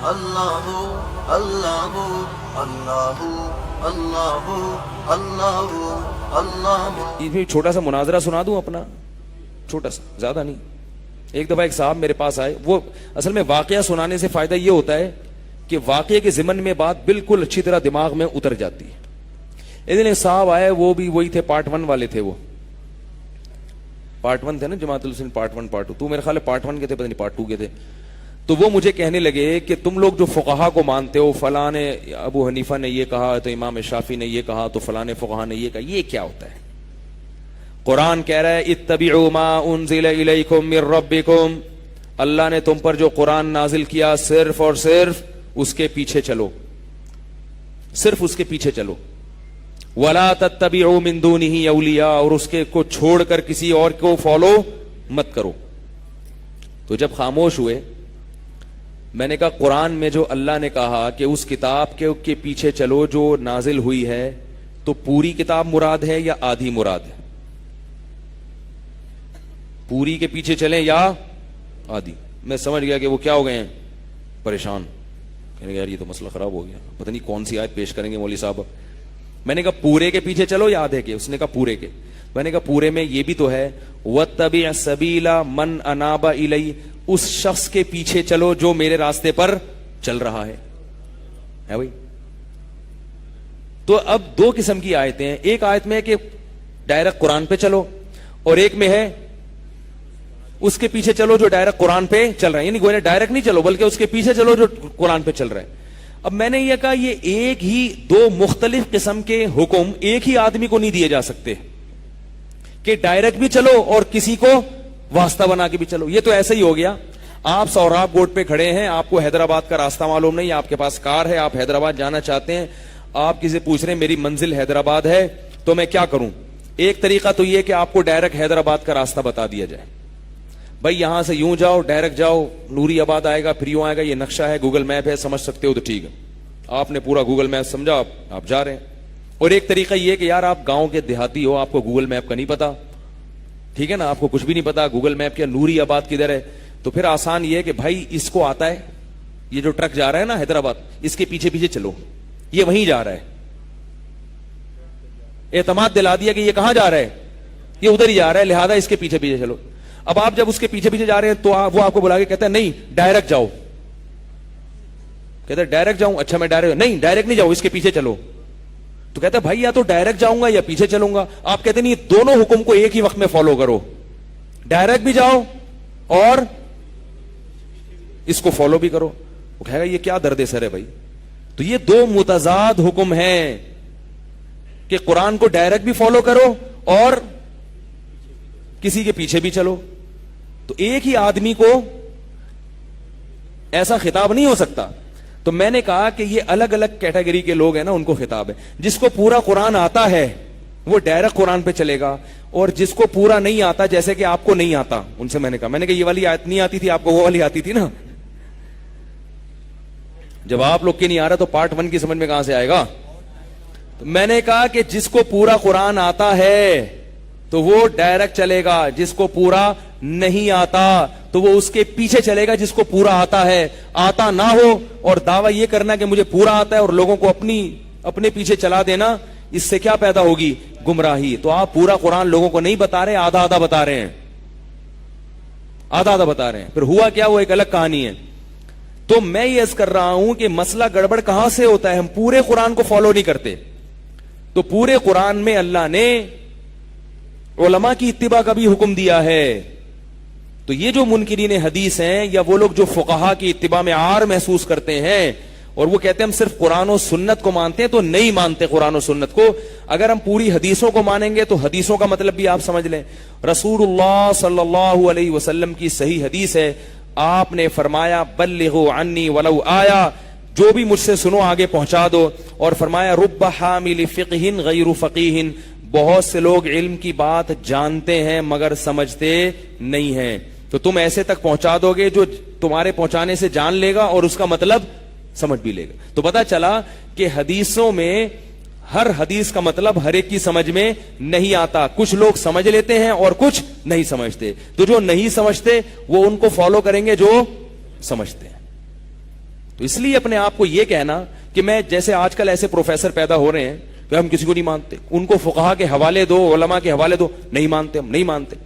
اللہ اللہ اللہ اللہ اللہ اللہ. یہ چھوٹا سا مناظرہ سنا دوں اپنا, چھوٹا سا, زیادہ نہیں. ایک دفعہ ایک صاحب میرے پاس آئے. وہ اصل میں واقعہ سنانے سے فائدہ یہ ہوتا ہے کہ واقعے کے ضمن میں بات بالکل اچھی طرح دماغ میں اتر جاتی ہے. ایک دن ایک صاحب آئے, وہ بھی وہی تھے, پارٹ 1 والے تھے. وہ پارٹ 1 تھے نا جماعت الحسین, پارٹ 1 پارٹ 2. تو میرے خیال ہے پارٹ 1 کے تھے, پتہ نہیں پارٹ 2 کے تھے. تو وہ مجھے کہنے لگے کہ تم لوگ جو فقہا کو مانتے ہو, فلاں نے ابو حنیفہ نے یہ کہا, تو امام شافعی نے یہ کہا, تو فلاں فقہا نے یہ کہا, یہ کیا ہوتا ہے؟ قرآن کہہ رہا ہے اتبعوا ما انزل الیکم من ربکم, اللہ نے تم پر جو قرآن نازل کیا صرف اور صرف اس کے پیچھے چلو, صرف اس کے پیچھے چلو. ولا تتبعوا من دونہ اولیاء, اور اس کے کو چھوڑ کر کسی اور کو فالو مت کرو. تو جب خاموش ہوئے, میں نے کہا قرآن میں جو اللہ نے کہا کہ اس کتاب کے پیچھے چلو جو نازل ہوئی ہے, تو پوری کتاب مراد ہے یا آدھی مراد ہے؟ پوری کے پیچھے چلیں یا آدھی؟ میں سمجھ گیا کہ وہ کیا ہو گئے ہیں, پریشان. کہنے یار یہ تو مسئلہ خراب ہو گیا, پتہ نہیں کون سی آیت پیش کریں گے مولوی صاحب. میں نے کہا پورے کے پیچھے چلو یا آدھے کے؟ اس نے کہا پورے کے. میں نے کہا پورے میں یہ بھی تو ہے وَاتَّبِعْ سَبِيلَ مَنْ أَنَابَ إِلَيَّ, اس شخص کے پیچھے چلو جو میرے راستے پر چل رہا ہے بھائی. تو اب دو قسم کی آیتیں ہیں. ایک آیت میں ہے کہ ڈائریکٹ قرآن پہ چلو, اور ایک میں ہے اس کے پیچھے چلو جو ڈائریکٹ قرآن پہ چل رہا ہے. یعنی گویا ڈائریکٹ نہیں چلو بلکہ اس کے پیچھے چلو جو قرآن پہ چل رہا ہے. اب میں نے یہ کہا یہ ایک ہی دو مختلف قسم کے حکم ایک ہی آدمی کو نہیں دیے جا سکتے کہ ڈائریکٹ بھی چلو اور کسی کو واسطہ بنا کے بھی چلو. یہ تو ایسا ہی ہو گیا, آپ سوراب گوٹ پہ کھڑے ہیں, آپ کو حیدرآباد کا راستہ معلوم نہیں, آپ کے پاس کار ہے, آپ حیدرآباد جانا چاہتے ہیں, آپ کسی سے پوچھ رہے ہیں میری منزل حیدرآباد ہے تو میں کیا کروں. ایک طریقہ تو یہ کہ آپ کو ڈائریکٹ حیدرآباد کا راستہ بتا دیا جائے, بھائی یہاں سے یوں جاؤ, ڈائریکٹ جاؤ, نوری آباد آئے گا, پھر یوں آئے گا, یہ نقشہ ہے, گوگل میپ ہے, سمجھ سکتے ہو تو ٹھیک ہے, آپ نے پورا گوگل میپ سمجھا, آپ جا رہے ہیں. اور ایک طریقہ یہ کہ یار آپ گاؤں کے دیہاتی ہو, آپ کو گوگل میپ کا نہیں پتا, ٹھیک ہے نا, آپ کو کچھ بھی نہیں پتا گوگل میپ کیا, نوری آباد کدھر ہے, تو پھر آسان یہ ہے کہ بھائی اس کو آتا ہے, یہ جو ٹرک جا رہا ہے نا حیدرآباد, اس کے پیچھے پیچھے چلو, یہ وہیں جا رہا ہے. اعتماد دلا دیا کہ یہ کہاں جا رہا ہے, یہ ادھر ہی جا رہا ہے, لہذا اس کے پیچھے پیچھے چلو. اب آپ جب اس کے پیچھے پیچھے جا رہے ہیں تو وہ آپ کو بلا کے کہتا ہے نہیں ڈائریکٹ جاؤ. کہتا ہے ڈائریکٹ جاؤں, اچھا میں ڈائریکٹ, نہیں ڈائریکٹ نہیں جاؤ, اس کے پیچھے چلو. تو کہتا ہے بھائی یا تو ڈائریکٹ جاؤں گا یا پیچھے چلوں گا. آپ کہتے ہیں نہیں, دونوں حکم کو ایک ہی وقت میں فالو کرو, ڈائریکٹ بھی جاؤ اور اس کو فالو بھی کرو. وہ کہے گا یہ کیا درد سر ہے بھائی. تو یہ دو متضاد حکم ہیں کہ قرآن کو ڈائریکٹ بھی فالو کرو اور کسی کے پیچھے بھی چلو. تو ایک ہی آدمی کو ایسا خطاب نہیں ہو سکتا. تو میں نے کہا کہ یہ الگ الگ کیٹیگری کے لوگ ہیں نا, ان کو خطاب ہے. جس کو پورا قرآن آتا ہے وہ ڈائریکٹ قرآن پہ چلے گا, اور جس کو پورا نہیں آتا جیسے کہ آپ کو نہیں آتا, ان سے میں نے کہا یہ والی آیت نہیں آتی تھی آپ کو, وہ والی آتی تھی نا. جب آپ لوگ کے نہیں آ رہا تو پارٹ 1 کی سمجھ میں کہاں سے آئے گا. تو میں نے کہا کہ جس کو پورا قرآن آتا ہے تو وہ ڈائریکٹ چلے گا, جس کو پورا نہیں آتا تو وہ اس کے پیچھے چلے گا جس کو پورا آتا ہے. آتا نہ ہو اور دعویٰ یہ کرنا کہ مجھے پورا آتا ہے اور لوگوں کو اپنے پیچھے چلا دینا, اس سے کیا پیدا ہوگی, گمراہی. تو آپ پورا قرآن لوگوں کو نہیں بتا رہے, آدھا آدھا بتا رہے ہیں, آدھا آدھا بتا رہے ہیں. پھر ہوا کیا, وہ ایک الگ کہانی ہے. تو میں یہ عرض کر رہا ہوں کہ مسئلہ گڑبڑ کہاں سے ہوتا ہے, ہم پورے قرآن کو فالو نہیں کرتے. تو پورے قرآن میں اللہ نے علماء کی اتباع کا بھی حکم دیا ہے. تو یہ جو منکرین حدیث ہیں یا وہ لوگ جو فقہا کی اتباع میں عار محسوس کرتے ہیں اور وہ کہتے ہیں ہم صرف قرآن و سنت کو مانتے ہیں, تو نہیں مانتے قرآن و سنت کو. اگر ہم پوری حدیثوں کو مانیں گے تو حدیثوں کا مطلب بھی آپ سمجھ لیں. رسول اللہ صلی اللہ علیہ وسلم کی صحیح حدیث ہے, آپ نے فرمایا بلغوا عنی ولو آیا, جو بھی مجھ سے سنو آگے پہنچا دو. اور فرمایا رب حامل فقہ غیر فقیہ, بہت سے لوگ علم کی بات جانتے ہیں مگر سمجھتے نہیں ہیں, تو تم ایسے تک پہنچا دو گے جو تمہارے پہنچانے سے جان لے گا اور اس کا مطلب سمجھ بھی لے گا. تو پتا چلا کہ حدیثوں میں ہر حدیث کا مطلب ہر ایک کی سمجھ میں نہیں آتا. کچھ لوگ سمجھ لیتے ہیں اور کچھ نہیں سمجھتے. تو جو نہیں سمجھتے وہ ان کو فالو کریں گے جو سمجھتے ہیں. تو اس لیے اپنے آپ کو یہ کہنا کہ میں جیسے آج کل ایسے پروفیسر پیدا ہو رہے ہیں کہ ہم کسی کو نہیں مانتے, ان کو فقہا کے حوالے دو, علماء کے حوالے دو, نہیں مانتے, ہم نہیں مانتے.